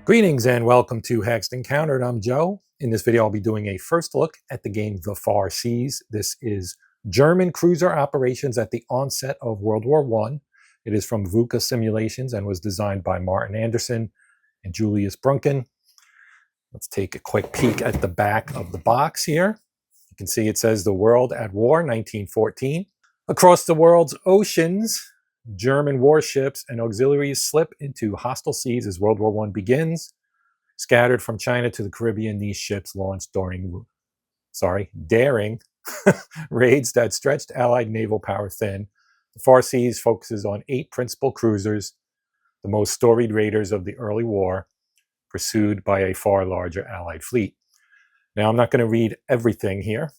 Greetings and welcome to Hexed and Countered. I'm Joe. In this video, I'll be doing a first look at the game The Far Seas. This is German cruiser operations at the onset of World War I. It is from VUCA Simulations and was designed by Martin Anderson and Julius Brunken. Let's take a quick peek at the back of the box here. You can see it says The World at War, 1914. Across the world's oceans, German warships and auxiliaries slip into hostile seas as World War I begins. Scattered from China to the Caribbean, these ships launched daring raids that stretched Allied naval power thin. The Far Seas focuses on 8 principal cruisers, the most storied raiders of the early war, pursued by a far larger Allied fleet. Now, I'm not going to read everything here,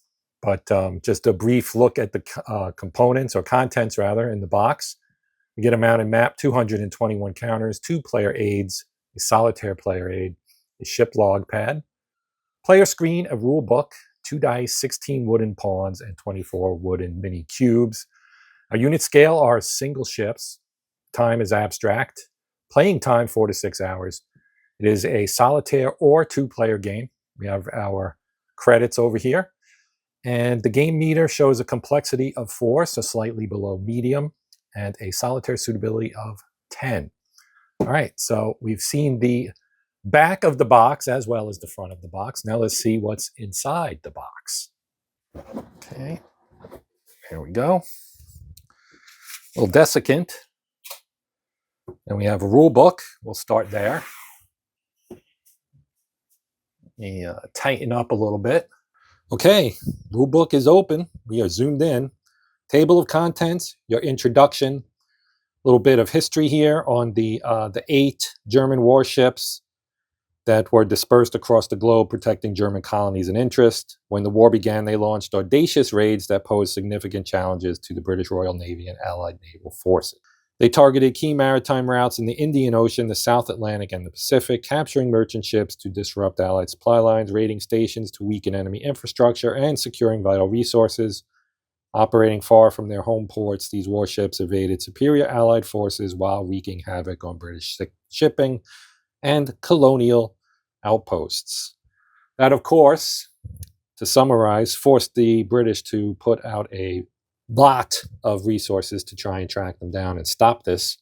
but just a brief look at the components, or contents rather, in the box. We get a mounted map, 221 counters, 2 player aids, a solitaire player aid, a ship log pad, player screen, a rule book, 2 dice, 16 wooden pawns, and 24 wooden mini cubes. Our unit scale are single ships. Time is abstract. Playing time 4 to 6 hours. It is a solitaire or 2-player game. We have our credits over here. And the game meter shows a complexity of 4, so slightly below medium, and a solitaire suitability of 10. All right, so we've seen the back of the box as well as the front of the box. Now let's see what's inside the box. Okay, here we go. A little desiccant. And we have a rule book. We'll start there. Let me tighten up a little bit. Okay, rule book is open. We are zoomed in. Table of contents, your introduction, a little bit of history here on the 8 German warships that were dispersed across the globe protecting German colonies and interests. When the war began, they launched audacious raids that posed significant challenges to the British Royal Navy and Allied naval forces. They targeted key maritime routes in the Indian Ocean, the South Atlantic, and the Pacific, capturing merchant ships to disrupt Allied supply lines, raiding stations to weaken enemy infrastructure, and securing vital resources. Operating far from their home ports, these warships evaded superior Allied forces while wreaking havoc on British shipping and colonial outposts. That, of course, to summarize, forced the British to put out a lot of resources to try and track them down and stop this.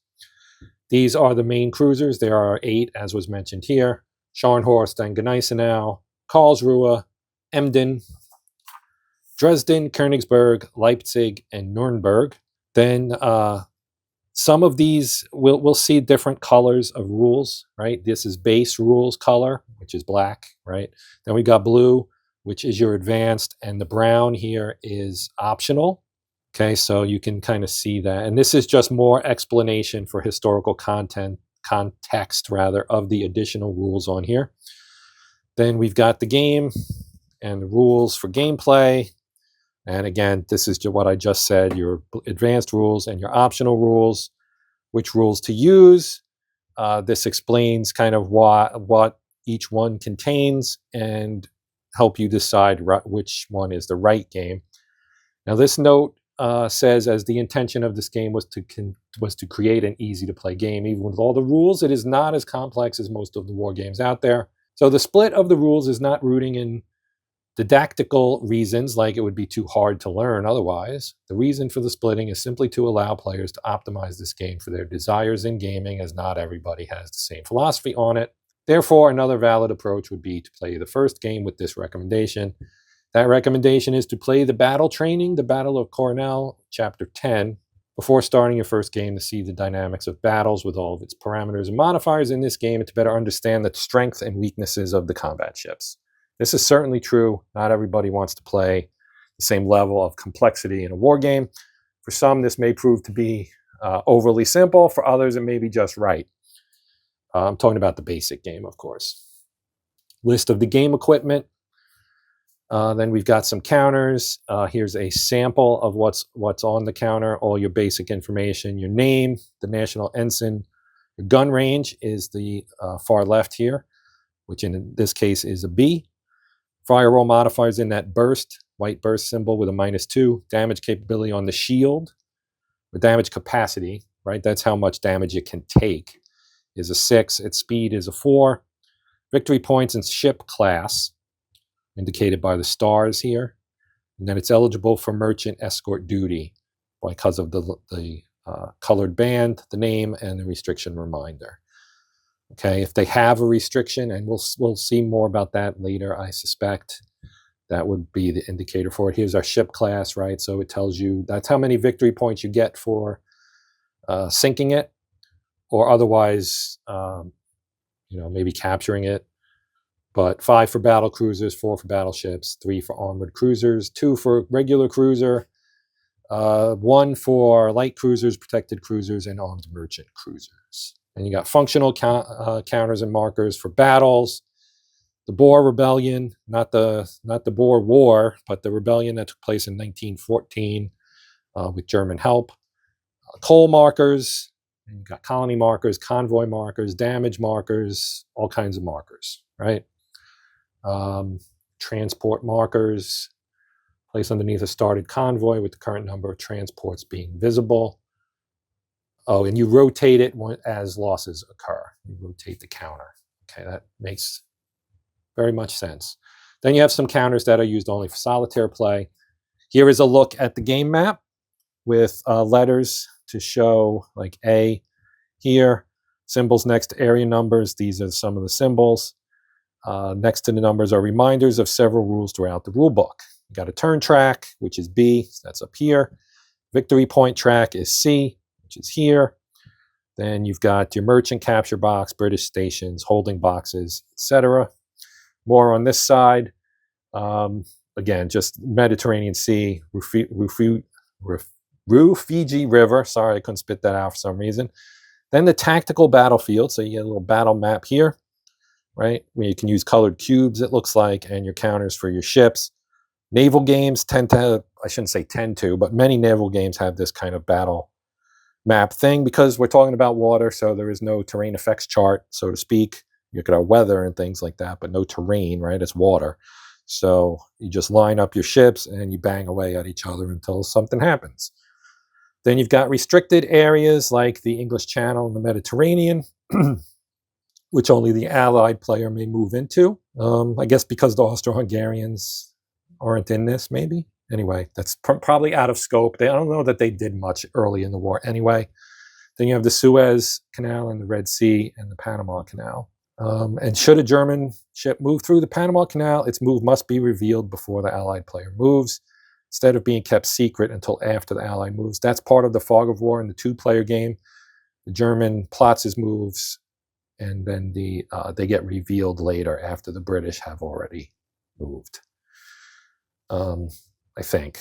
These are the main cruisers. There are 8, as was mentioned here: Scharnhorst and Gneisenau, Karlsruhe, Emden, Dresden, Königsberg, Leipzig, and Nuremberg. Then some of these, we'll see different colors of rules, right? This is base rules color, which is black, right? Then we got blue, which is your advanced, and the brown here is optional. Okay, so you can kind of see that. And this is just more explanation for historical context rather, of the additional rules on here. Then we've got the game and the rules for gameplay. And again, this is what I just said, your advanced rules and your optional rules, which rules to use. This explains kind of what each one contains and help you decide which one is the right game. Now, this note says, as the intention of this game was to create an easy-to-play game. Even with all the rules, it is not as complex as most of the war games out there. So the split of the rules is not rooting in didactical reasons, like it would be too hard to learn otherwise. The reason for the splitting is simply to allow players to optimize this game for their desires in gaming, as not everybody has the same philosophy on it. Therefore, another valid approach would be to play the first game with this recommendation. That recommendation is to play the Battle Training, the Battle of Cornell, Chapter 10, before starting your first game, to see the dynamics of battles with all of its parameters and modifiers in this game, and to better understand the strengths and weaknesses of the combat ships. This is certainly true. Not everybody wants to play the same level of complexity in a war game. For some, this may prove to be overly simple. For others, it may be just right. I'm talking about the basic game, of course. List of the game equipment. Then we've got some counters. Here's a sample of what's on the counter, all your basic information, your name, the national ensign. Your gun range is the far left here, which in this case is a B. Fire roll modifiers in that burst, white burst symbol with a -2. Damage capability on the shield, the damage capacity, right? That's how much damage it can take, is a 6. Its speed is a 4. victory points and ship class, indicated by the stars here. And then it's eligible for merchant escort duty because of the colored band, the name, and the restriction reminder. Okay, if they have a restriction, and we'll see more about that later, I suspect, that would be the indicator for it. Here's our ship class, right? So it tells you that's how many victory points you get for sinking it, or otherwise, maybe capturing it. But 5 for battle cruisers, 4 for battleships, 3 for armored cruisers, 2 for regular cruiser, 1 for light cruisers, protected cruisers, and armed merchant cruisers. And you got functional counters and markers for battles. The Boer Rebellion, not the Boer War, but the rebellion that took place in 1914 with German help. Coal markers, and you got colony markers, convoy markers, damage markers, all kinds of markers, right? Transport markers, placed underneath a started convoy with the current number of transports being visible. Oh, and you rotate it as losses occur. You rotate the counter. Okay, that makes very much sense. Then you have some counters that are used only for solitaire play. Here is a look at the game map with letters to show, like A here, symbols next to area numbers. These are some of the symbols. Next to the numbers are reminders of several rules throughout the rule book. You got a turn track, which is B, so that's up here. Victory point track is C, which is here. Then you've got your merchant capture box, British stations, holding boxes, etc. More on this side. Again, just Mediterranean Sea, Rufiji River. Sorry, I couldn't spit that out for some reason. Then the tactical battlefield. So you get a little battle map here, right? Where you can use colored cubes, it looks like, and your counters for your ships. Naval games tend to, I shouldn't say tend to, but many naval games have this kind of battle map thing because we're talking about water, so there is no terrain effects chart, so to speak. You could have weather and things like that, but no terrain, right? It's water. So you just line up your ships and you bang away at each other until something happens. Then you've got restricted areas like the English Channel and the Mediterranean, which only the Allied player may move into. I guess because the Austro-Hungarians aren't in this, maybe. Anyway, that's probably out of scope. I don't know that they did much early in the war anyway. Then you have the Suez Canal and the Red Sea and the Panama Canal. And should a German ship move through the Panama Canal, its move must be revealed before the Allied player moves, instead of being kept secret until after the Allied moves. That's part of the fog of war in the 2-player game. The German plots his moves, and then they get revealed later after the British have already moved. I think.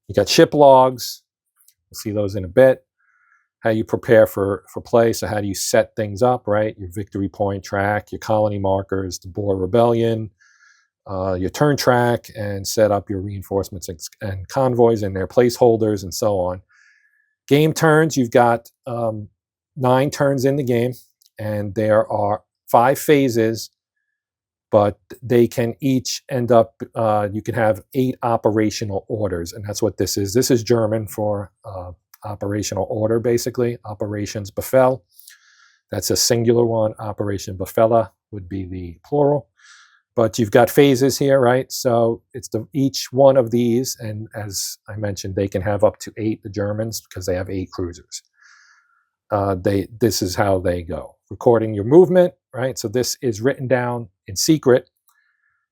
You got ship logs. We'll see those in a bit. How you prepare for play. So how do you set things up, right? Your victory point track, your colony markers, the Boer Rebellion, your turn track, and set up your reinforcements and convoys and their placeholders and so on. Game turns, you've got 9 turns in the game, and there are 5 phases, but they can each end up, you can have 8 operational orders, and that's what this is. This is German for operational order, basically. Operations Befehl. That's a singular one. Operation Befehle would be the plural. But you've got phases here, right? So it's each one of these, and as I mentioned, they can have up to 8, the Germans, because they have 8 cruisers. This is how they go. Recording your movement, right? So this is written down in secret,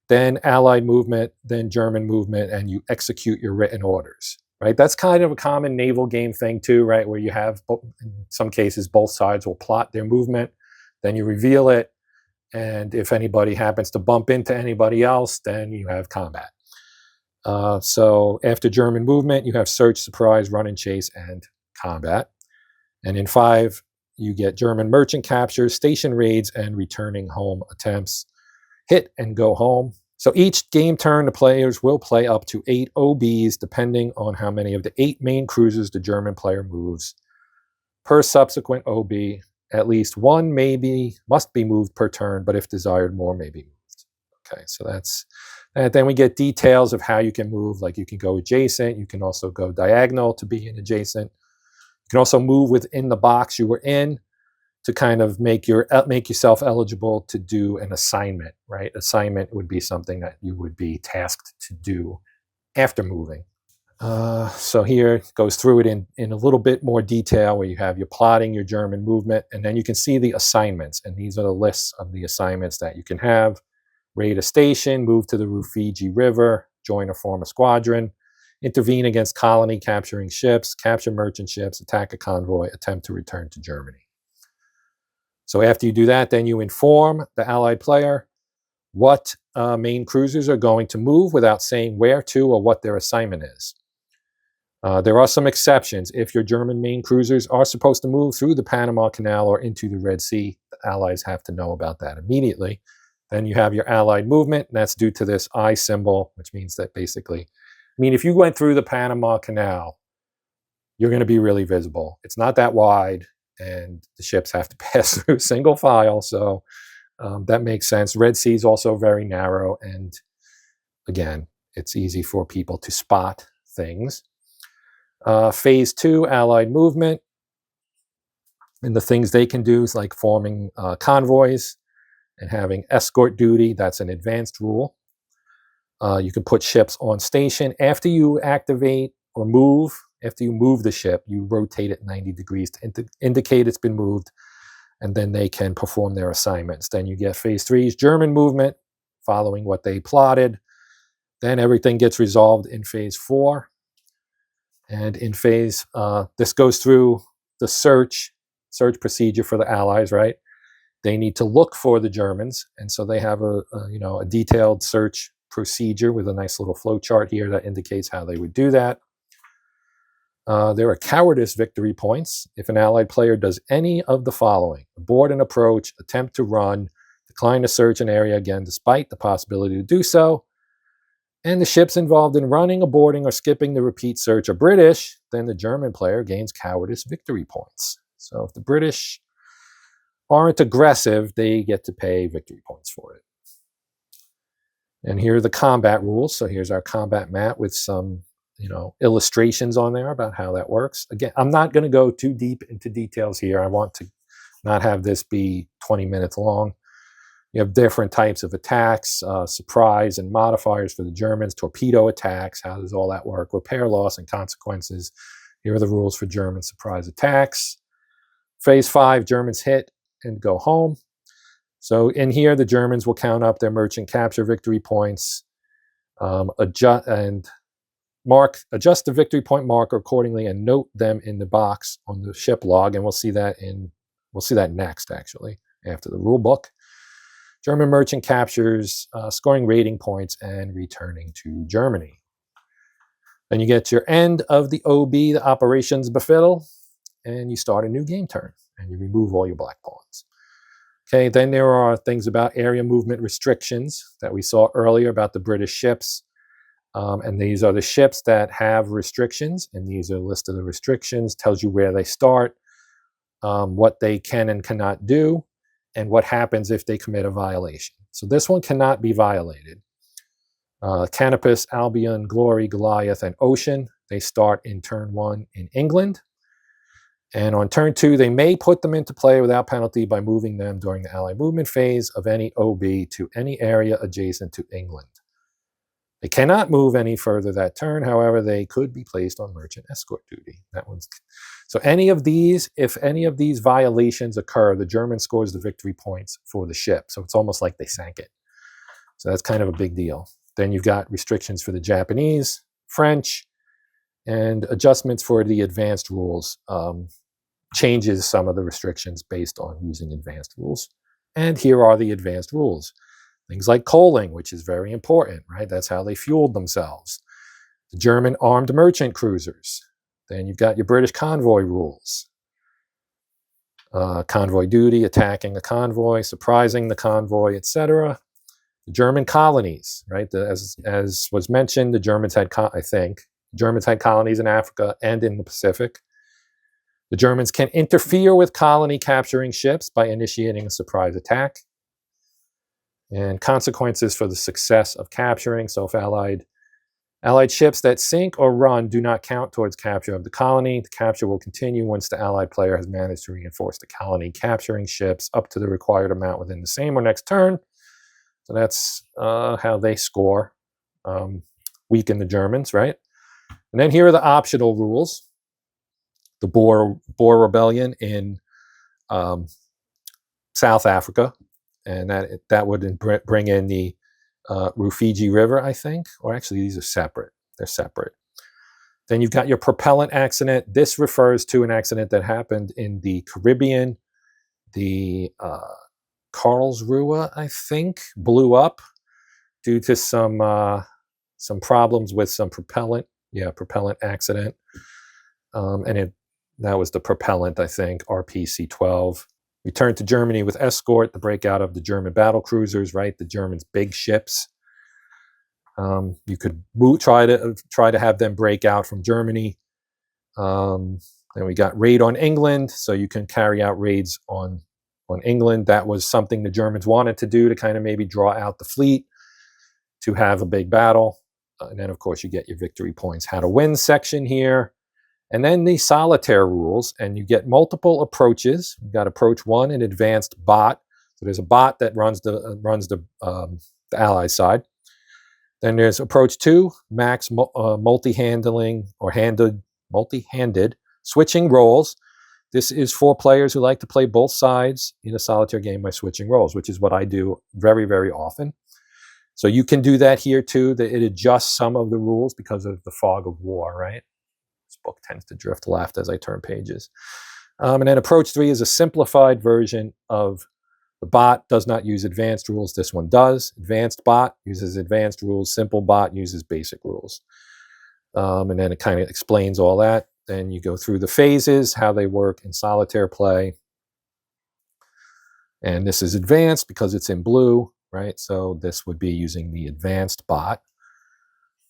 then Allied movement, then German movement, and you execute your written orders, right? That's kind of a common naval game thing too, right? Where you have, in some cases, both sides will plot their movement, then you reveal it, and if anybody happens to bump into anybody else, then you have combat. So after German movement, you have search, surprise, run and chase, and combat. And in 5, you get German merchant captures, station raids, and returning home attempts. Hit and go home. So each game turn, the players will play up to 8 OBs, depending on how many of the 8 main cruisers the German player moves. Per subsequent OB, at least 1 must be moved per turn, but if desired, more may be moved. Okay, so that's, and then we get details of how you can move, like you can go adjacent, you can also go diagonal to be an adjacent. You can also move within the box you were in. to kind of make yourself eligible to do an assignment, right? Assignment would be something that you would be tasked to do after moving. So here it goes through it in a little bit more detail, where you have your plotting, your German movement, and then you can see the assignments. And these are the lists of the assignments that you can have. Raid a station, move to the Rufiji River, join or form a squadron, intervene against colony capturing ships, capture merchant ships, attack a convoy, attempt to return to Germany. So after you do that, then you inform the allied player what main cruisers are going to move without saying where to or what their assignment is. There are some exceptions. If your German main cruisers are supposed to move through the Panama Canal or into the Red Sea, the Allies have to know about that immediately. Then you have your Allied movement, and that's due to this I symbol, which means that basically, if you went through the Panama Canal, you're going to be really visible. It's not that wide, and the ships have to pass through single file, so that makes sense. Red Sea is also very narrow, and again, it's easy for people to spot things. Phase 2, Allied movement, and the things they can do is like forming convoys and having escort duty. That's an advanced rule. You can put ships on station. After you activate or move, after you move the ship, you rotate it 90 degrees to indicate it's been moved, and then they can perform their assignments. Then you get phase 3's German movement, following what they plotted. Then everything gets resolved in phase 4. And in phase, this goes through the search procedure for the Allies, right? They need to look for the Germans, and so they have a detailed search procedure with a nice little flow chart here that indicates how they would do that. There are cowardice victory points. If an Allied player does any of the following: abort an approach, attempt to run, decline to search an area again despite the possibility to do so, and the ships involved in running, aborting, or skipping the repeat search are British, then the German player gains cowardice victory points. So if the British aren't aggressive, they get to pay victory points for it. And here are the combat rules. So here's our combat map with some illustrations on there about how that works. Again, I'm not going to go too deep into details here. I want to not have this be 20 minutes long. You have different types of attacks, surprise and modifiers for the Germans, torpedo attacks, how does all that work, repair loss and consequences. Here are the rules for German surprise attacks. Phase 5, Germans hit and go home. So in here, the Germans will count up their merchant capture victory points, adjust the victory point marker accordingly, and note them in the box on the ship log. And we'll see that next, actually, after the rule book. German merchant captures, scoring rating points, and returning to Germany. Then you get your end of the OB, the Operations Befehl, and you start a new game turn, and you remove all your black pawns. Okay, then there are things about area movement restrictions that we saw earlier about the British ships. And these are the ships that have restrictions, and these are a list of the restrictions, tells you where they start, what they can and cannot do, and what happens if they commit a violation. So this one cannot be violated. Canopus, Albion, Glory, Goliath, and Ocean, they start in turn 1 in England. And on turn 2, they may put them into play without penalty by moving them during the Allied movement phase of any OB to any area adjacent to England. They cannot move any further that turn. However, they could be placed on merchant escort duty. So if any of these violations occur, the German scores the victory points for the ship. So it's almost like they sank it. So that's kind of a big deal. Then you've got restrictions for the Japanese, French, and adjustments for the advanced rules. Changes some of the restrictions based on using advanced rules. And here are the advanced rules. Things like coaling, which is very important, right? That's how they fueled themselves. The German armed merchant cruisers. Then you've got your British convoy rules. Convoy duty, attacking a convoy, surprising the convoy, etc. The German colonies, right? As was mentioned, the Germans had, Germans had colonies in Africa and in the Pacific. The Germans can interfere with colony capturing ships by initiating a surprise attack. And consequences for the success of capturing. So if Allied Allied ships that sink or run do not count towards capture of the colony. The capture will continue once the Allied player has managed to reinforce the colony, capturing ships up to the required amount within the same or next turn. So that's how they score. Weaken the Germans, right? And then here are the optional rules. The Boer Rebellion in South Africa, and that would bring in the Rufiji River, I think, or actually these are separate. They're separate. Then you've got your propellant accident. This refers to an accident that happened in the Caribbean. The Karlsruhe, I think, blew up due to some problems with some propellant. Yeah, propellant accident. And that was the propellant, I think, RPC-12. Returned to Germany with escort, the breakout of the German battle cruisers, right? The Germans' big ships. You could try to have them break out from Germany. Then we got raid on England, so you can carry out raids on England. That was something the Germans wanted to do to kind of maybe draw out the fleet to have a big battle. And then, of course, you get your victory points. How to win section here. And then the solitaire rules, and you get multiple approaches. You've got approach 1, an advanced bot. So there's a bot that runs the Allied side. Then there's approach 2, max multi-handed switching roles. This is for players who like to play both sides in a solitaire game by switching roles, which is what I do very, very often. So you can do that here too. That it adjusts some of the rules because of the fog of war, right? This book tends to drift left as I turn pages. And then approach 3 is a simplified version of the bot. Does not use advanced rules. This one does. Advanced bot uses advanced rules. Simple bot uses basic rules. And then it kind of explains all that. Then you go through the phases, how they work in solitaire play. And this is advanced because it's in blue, right? So this would be using the advanced bot.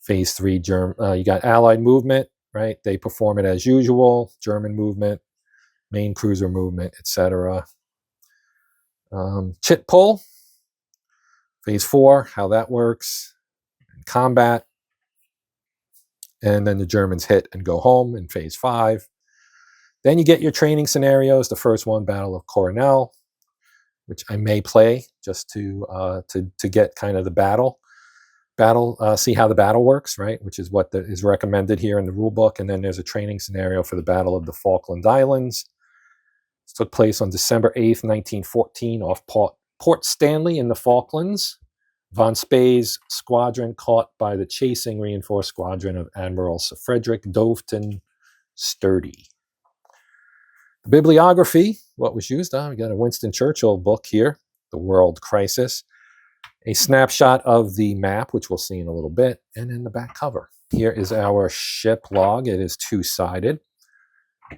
Phase 3, you got Allied movement, right? They perform it as usual. German movement, main cruiser movement, etc. Chit pull, phase 4, how that works. Combat. And then the Germans hit and go home in phase 5. Then you get your training scenarios. The first one, Battle of Coronel, which I may play just to get kind of the battle, see how the battle works, right? Which is what is recommended here in the rule book. And then there's a training scenario for the Battle of the Falkland Islands. This took place on December 8th, 1914, off Port Stanley in the Falklands. Von Spey's squadron caught by the chasing reinforced squadron of Admiral Sir Frederick Doveton Sturdy. The bibliography, what was used? We got a Winston Churchill book here, The World Crisis. A snapshot of the map, which we'll see in a little bit, and then the back cover. Here is our ship log. It is two-sided.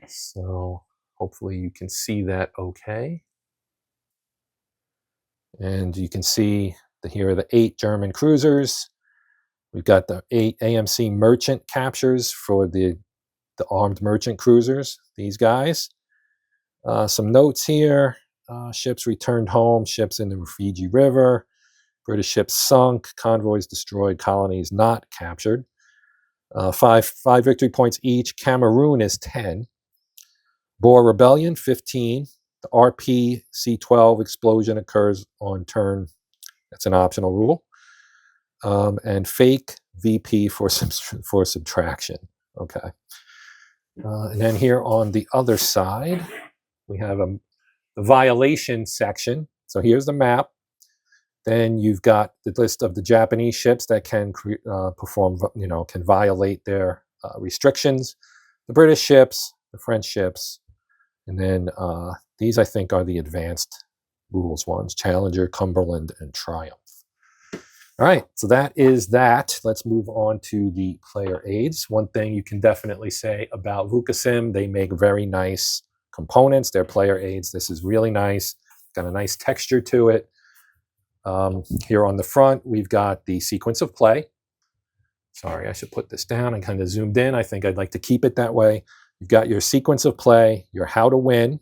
So hopefully you can see that okay. And you can see here are the 8 German cruisers. We've got the 8 AMC merchant captures for the armed merchant cruisers, these guys. Some notes here. Ships returned home, ships in the Rufiji River. British ships sunk, convoys destroyed, colonies not captured. 5 victory points each. Cameroon is 10. Boer Rebellion, 15. The RPC-12 explosion occurs on turn. That's an optional rule. And fake VP for subtraction. Okay. And then here on the other side, we have the violation section. So here's the map. Then you've got the list of the Japanese ships that can can violate their restrictions. The British ships, the French ships, and then these I think are the advanced rules ones: Challenger, Cumberland, and Triumph. All right, so that is that. Let's move on to the player aids. One thing you can definitely say about Vuca Sim, they make very nice components. Their player aids. This is really nice. Got a nice texture to it. Here on the front, we've got the sequence of play. Sorry, I should put this down. I kind of zoomed in. I think I'd like to keep it that way. You've got your sequence of play, your how to win.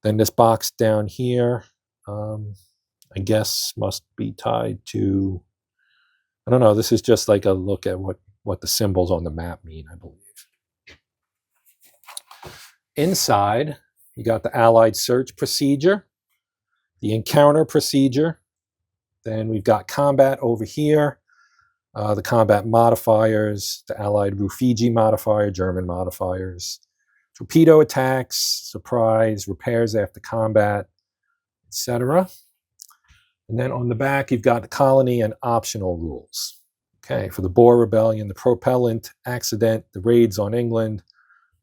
Then this box down here, I guess must be tied to I don't know. This is just like a look at what the symbols on the map mean, I believe. Inside, you got the Allied search procedure, the encounter procedure. Then we've got combat over here, the combat modifiers, the Allied Rufiji modifier, German modifiers, torpedo attacks, surprise, repairs after combat, etc. And then on the back, you've got the colony and optional rules. Okay, for the Boer Rebellion, the propellant accident, the raids on England,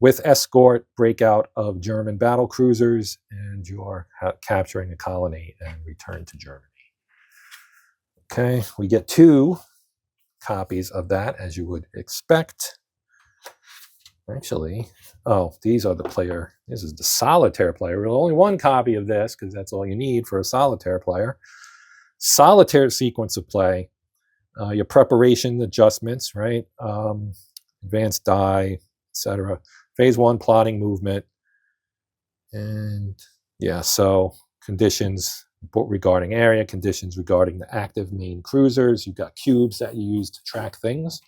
with escort, breakout of German battle cruisers, and you're capturing a colony and return to Germany. Okay, we get 2 copies of that, as you would expect. Actually, oh, these are the player. This is the Solitaire player. There's only 1 copy of this, because that's all you need for a Solitaire player. Solitaire sequence of play. Your preparation adjustments, right? Advanced die, etc. Phase 1, plotting movement. And yeah, so conditions regarding area, conditions regarding the active main cruisers. You've got cubes that you use to track things.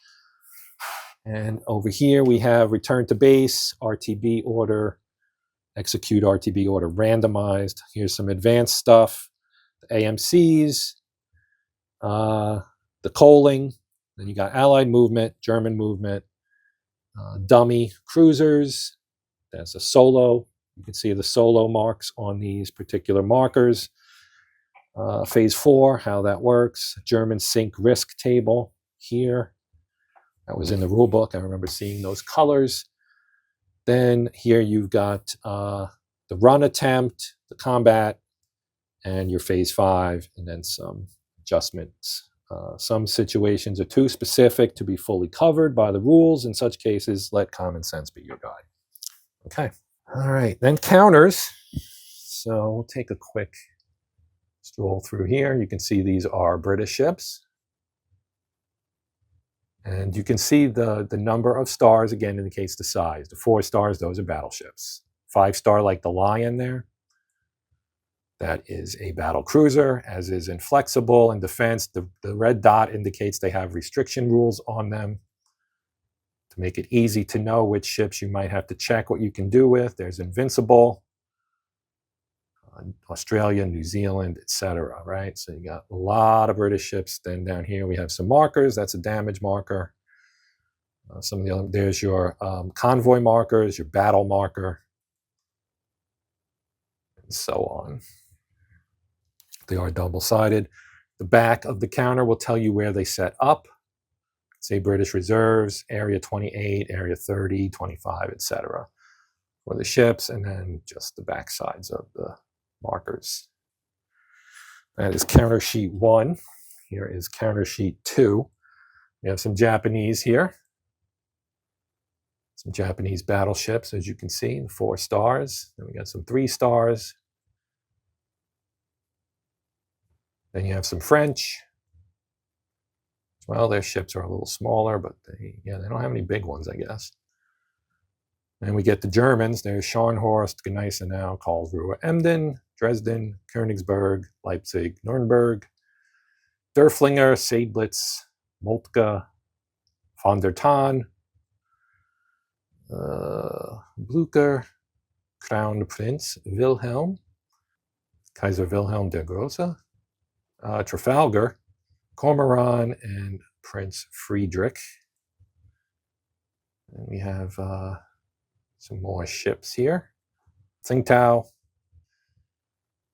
And over here we have return to base, RTB order, execute RTB order randomized. Here's some advanced stuff, the AMCs, the coaling. Then you got Allied movement, German movement, dummy cruisers. That's a solo. You can see the solo marks on these particular markers. Phase 4, how that works. German sink risk table here. That was in the rule book. I remember seeing those colors. Then here you've got the run attempt, the combat, and your phase 5, and then some adjustments. Some situations are too specific to be fully covered by the rules. In such cases, let common sense be your guide. Okay. All right. Then counters. So we'll take a quick stroll through here. You can see these are British ships. And you can see the number of stars, again, indicates the size. The 4 stars, those are battleships. 5-star, like the Lion there, that is a battle cruiser, as is Inflexible and Defense. The red dot indicates they have restriction rules on them to make it easy to know which ships you might have to check what you can do with. There's Invincible, Australia, New Zealand, etc. Right? So you got a lot of British ships. Then down here we have some markers. That's a damage marker. Some of the other, there's your convoy markers, your battle marker, and so on. They are double-sided. The back of the counter will tell you where they set up. Say British Reserves, Area 28, Area 30, 25, etc. for the ships, and then just the back sides of the markers. That is counter sheet 1. Here is counter sheet 2. We have some Japanese here. Some Japanese battleships, as you can see, 4 stars. Then we got some 3 stars. Then you have some French. Well, their ships are a little smaller, but they don't have any big ones, I guess. And we get the Germans. There's Scharnhorst, Gneisenau, Karlsruhe, Emden, Dresden, Königsberg, Leipzig, Nuremberg, Derflinger, Seydlitz, Moltke, von der Tann, Blücher, Crown Prince Wilhelm, Kaiser Wilhelm der Große, Trafalgar, Cormoran, and Prince Friedrich. And we have some more ships here. Tsingtao.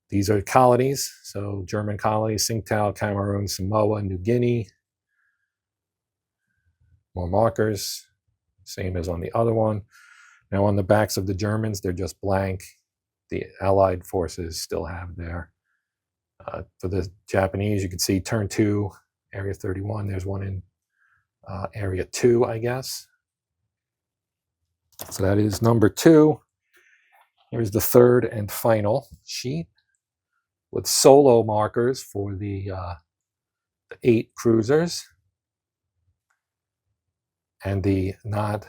These are colonies, so German colonies, Tsingtao, Cameroon, Samoa, New Guinea. More markers, same as on the other one. Now on the backs of the Germans, they're just blank. The Allied forces still have their. For the Japanese, you can see turn 2, Area 31. There's one in Area 2, I guess. So that is number 2. Here's the 3rd and final sheet with solo markers for the 8 cruisers and the not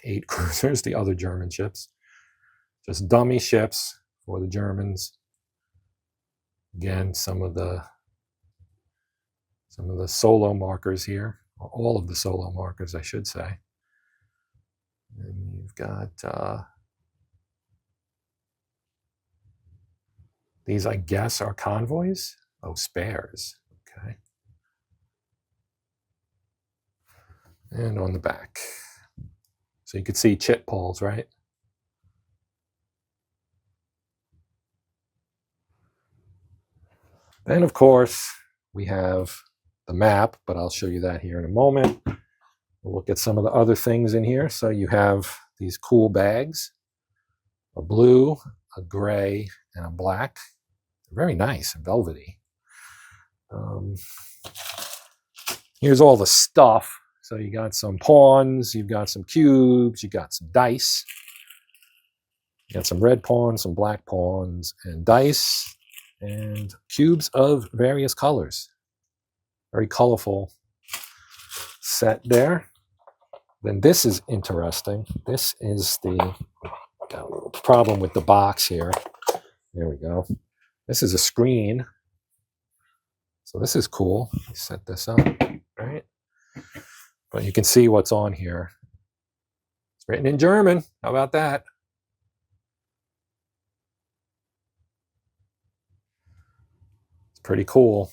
8 cruisers, the other German ships. Just dummy ships for the Germans. Again, some Some of the solo markers here, or all of the solo markers, I should say. And you've got these, I guess, are convoys. Oh, spares. Okay. And on the back. So you could see chit poles, right? Then, of course, we have the map, but I'll show you that here in a moment. We'll look at some of the other things in here. So you have these cool bags, a blue, a gray, and a black. They're very nice and velvety. Here's all the stuff. So you got some pawns, you've got some cubes, you got some dice. You got some red pawns, some black pawns, and dice, and cubes of various colors. Very colorful set there. Then this is interesting. This is got a little problem with the box here. There we go. This is a screen. So this is cool. Set this up, right? But you can see what's on here. It's written in German. How about that? It's pretty cool.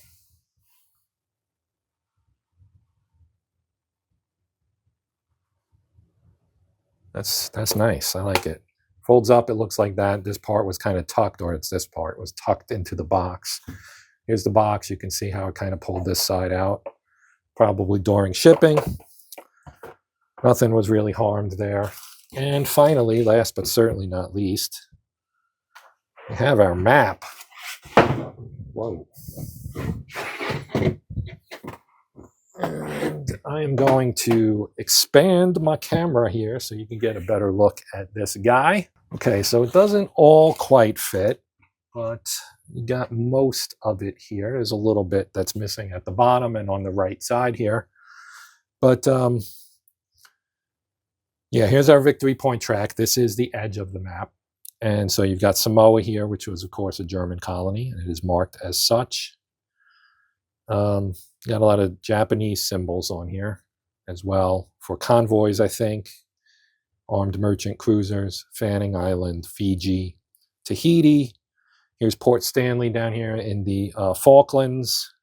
That's nice. I like it. Folds up, it looks like that. This part was kind of tucked, or it's this part was tucked into the box. Here's the box. You can see how it kind of pulled this side out. Probably during shipping. Nothing was really harmed there. And finally, last but certainly not least, we have our map. Whoa. And I am going to expand my camera here so you can get a better look at this guy. Okay, so it doesn't all quite fit, but you got most of it here. There's a little bit that's missing at the bottom and on the right side here. But yeah, here's our victory point track. This is the edge of the map. And so you've got Samoa here, which was, of course, a German colony, and it is marked as such. Got a lot of Japanese symbols on here as well for convoys, I think. Armed merchant cruisers, Fanning Island, Fiji, Tahiti. Here's Port Stanley down here in the Falklands.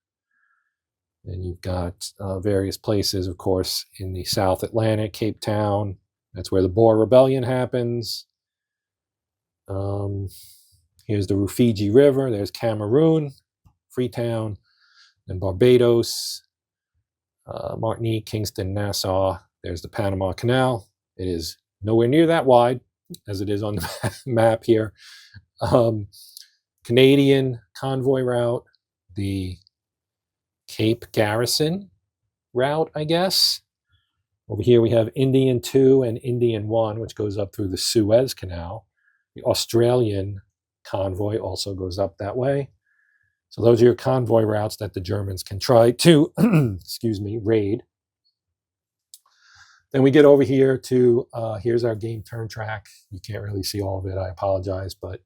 And you've got various places, of course, in the South Atlantic, Cape Town. That's where the Boer Rebellion happens. Here's the Rufiji River. There's Cameroon, Freetown, and Barbados, Martinique, Kingston, Nassau. There's the Panama Canal. It is nowhere near that wide as it is on the map here. Canadian convoy route, the Cape Garrison route, I guess. Over here we have Indian 2 and Indian 1, which goes up through the Suez Canal. The Australian convoy also goes up that way. So those are your convoy routes that the Germans can try to, excuse me, raid. Then we get over here to, here's our game turn track. You can't really see all of it, I apologize, but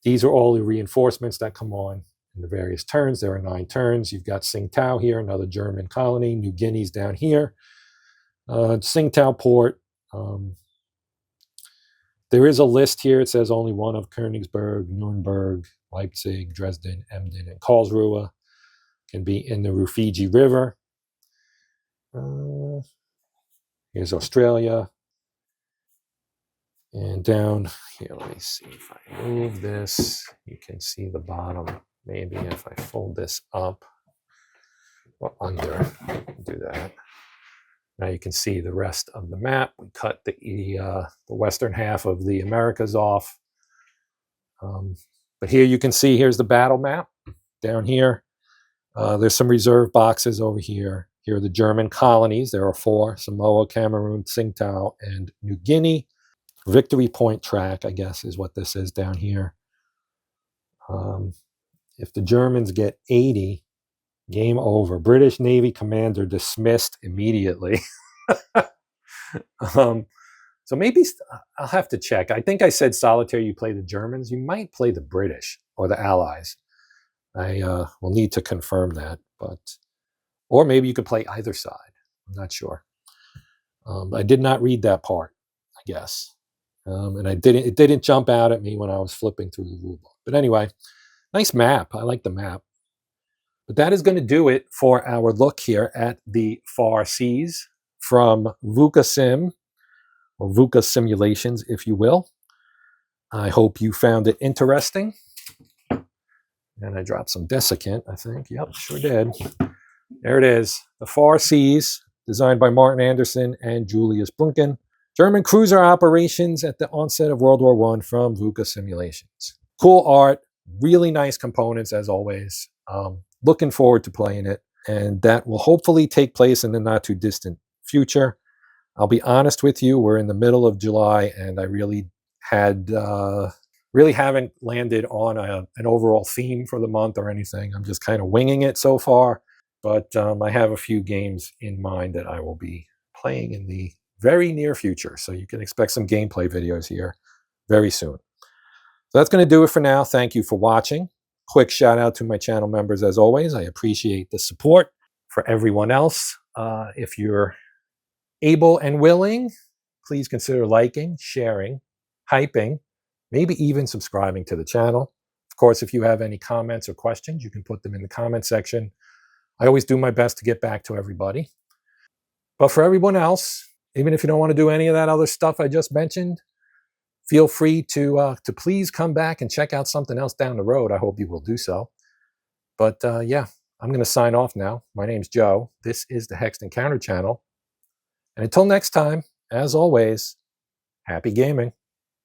these are all the reinforcements that come on in the various turns. There are 9 turns. You've got Tsingtao here, another German colony. New Guinea's down here. Tsingtao port. There is a list here. It says only one of Königsberg, Nuremberg, Leipzig, Dresden, Emden, and Karlsruhe can be in the Rufiji River. Here's Australia. And down here, let me see if I move this. You can see the bottom. Maybe if I fold this up or under, do that. Now you can see the rest of the map. We cut the western half of the Americas off. But here you can see, here's the battle map. Down here, there's some reserve boxes over here. Here are the German colonies. There are 4, Samoa, Cameroon, Tsingtao, and New Guinea. Victory point track, I guess, is what this is down here. If the Germans get 80, game over. British Navy commander dismissed immediately. So maybe I'll have to check. I think I said Solitaire, you play the Germans. You might play the British or the Allies. I will need to confirm that. But Or maybe you could play either side. I'm not sure. I did not read that part, I guess. And it didn't jump out at me when I was flipping through the rule book. But anyway, nice map. I like the map. But that is going to do it for our look here at the Far Seas from VUCA Sim, or VUCA Simulations, if you will. I hope you found it interesting. And I dropped some desiccant, I think. Yep, sure did. There it is. The Far Seas, designed by Martin Anderson and Julius Brunken. German cruiser operations at the onset of World War I from VUCA Simulations. Cool art, really nice components as always. Looking forward to playing it. And that will hopefully take place in the not too distant future. I'll be honest with you, we're in the middle of July and I really haven't landed on an overall theme for the month or anything. I'm just kind of winging it so far. But I have a few games in mind that I will be playing in the very near future. So you can expect some gameplay videos here very soon. So that's going to do it for now. Thank you for watching. Quick shout out to my channel members as always. I appreciate the support. For everyone else, if you're able and willing, please consider liking, sharing, hyping, maybe even subscribing to the channel. Of course, if you have any comments or questions, you can put them in the comment section. I always do my best to get back to everybody. But for everyone else, even if you don't want to do any of that other stuff I just mentioned, feel free to please come back and check out something else down the road. I hope you will do so. But yeah, I'm going to sign off now. My name's Joe. This is the Hexed and Countered channel. And until next time, as always, happy gaming.